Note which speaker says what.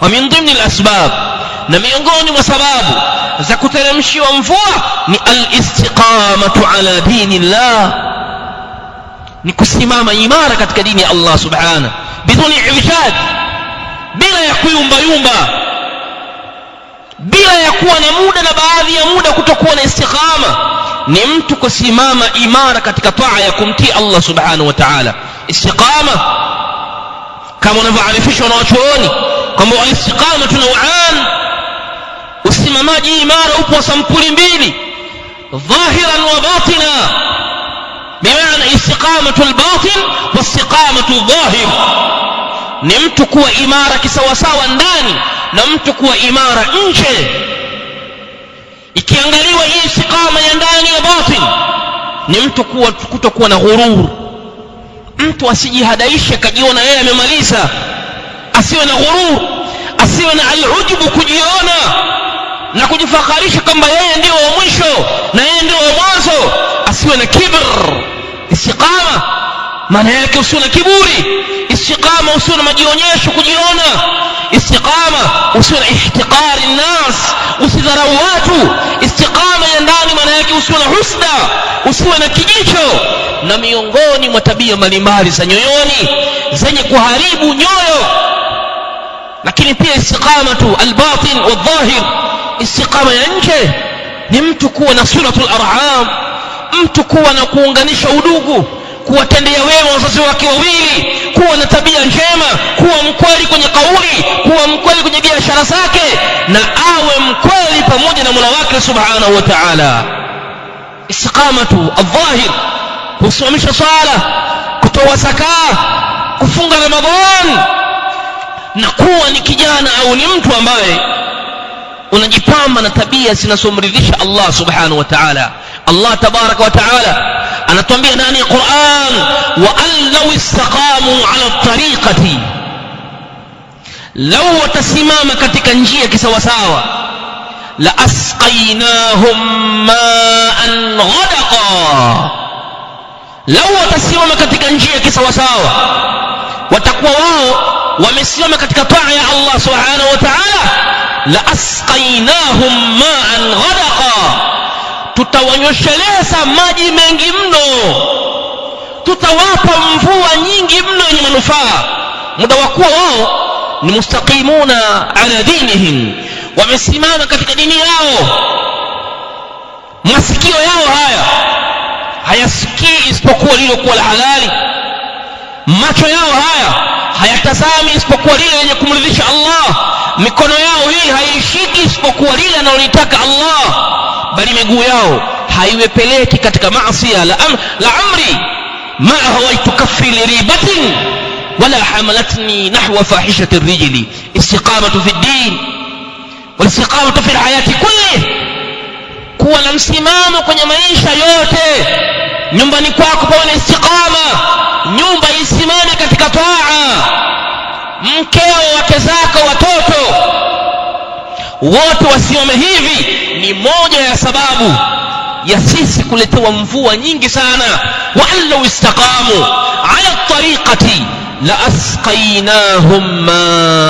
Speaker 1: wa min dhimni al-asbab, na miongoni mwa sababu za kuteremshiwa mvua ni al-istiqamatu ala dinillah, ni kusimama imara katika dini ya Allah subhanahu biduni ijad, bila ya kuyumbayumba, bila ya kuwa na muda na baadhi ya muda kutokuwa na istiqama. Ni mtu kusimama imara katika taa ya kumtii Allah subhanahu wa ta'ala. Istiqama kama wanavyoarifishwa na wanachuoni kwamba istiqama tunawaan, usimamaji imara upo sampuli mbili, dhahiran wa batina, bimaana istiqamatu al-batin wa istiqamatu al-dhahir. Ni mtu kuwa imara kisawasawa ndani na mtu kuwa imara nje. Ikiangaliwa hii istiqama ya ndani ya batin, ni mtu kutokuwa na ghurur, mtu asijihadaishe kajiona yeye amemaliza, asiwe na ghurur, asiwe na al-ujubu, kujiona na kujifakharisha kwamba yeye ndio wa mwisho na yeye ndio wa mwanzo, asiwe na kibr. Istiqama maana yake usiwe na kiburi, istiqama usiwe na majionyesho kujiona, istiqama usiwe na ihtiqari nas, usidharau watu. Istiqama ya ndani maana yake usiwe na husda, usiwe na kijicho na miongoni mwa tabia mbalimbali za nyoyoni zenye kuharibu nyoyo. Lakini pia istiqamatu al-batin wal-dhahir, istiqama ya nje ni mtu kuwa na suratul arham, mtu kuwa na kuunganisha udugu, kuwatendea wema wazazi wake wawili, kuwa na tabia njema, kuwa mkweli kwenye kauli, kuwa mkweli kwenye biashara zake, na awe mkweli pamoja na Mola wake subhanahu wa ta'ala. Istiqamatu al-dhahir, kusimamisha sala, kutoa zakaa, kufunga Ramadhan, na kuwa ni kijana au ni mtu ambaye unajipamba na tabia zinazomridhisha Allah subhanahu wa ta'ala. Allah tabaraka wa ta'ala anatuambia ndani ya Qur'an, wa an law istaqamu ala tariqati, law watasimama katika njia kisawasawa, la asqaynahum ma'an ghadaqa. Law watasimama katika njia kisawasawa, watakuwa wao wamesimama katika taa ya Allah subhanahu wa ta'ala, la asqaynahum ma'an ghadaqa, tutawanyosheleza maji mengi mno, tutawapa mvua nyingi mno yenye manufaa. Muda wa kuwa wao ni mustaqimuna ala dinihim, wamesimama katika dini yao. Masikio yao haya hayasikii isipokuwa lile kuwa la halali, macho yao haya hayatazami isipokuwa lile lenye kumridhisha Allah, mikono yao hii haishiki isipokuwa lile analolitaka Allah, bali miguu yao haiwepeleki katika maasi. La amri ma hawaitu kaffi liribatin wala hamalatni nahwa fahishati rijli. Istiqamatu fi din wal istiqamatu fi hayati kulli, kuwa na msimamo kwenye maisha yote. Nyumbani kwako pawe na istiqama, nyumba isimame katika taa, mkeo, wake zako, watoto wote wasimame hivi. Ni moja ya sababu ya sisi kuletewa mvua nyingi sana. wa allau istaqamu ala tariqati la asqaynahum ma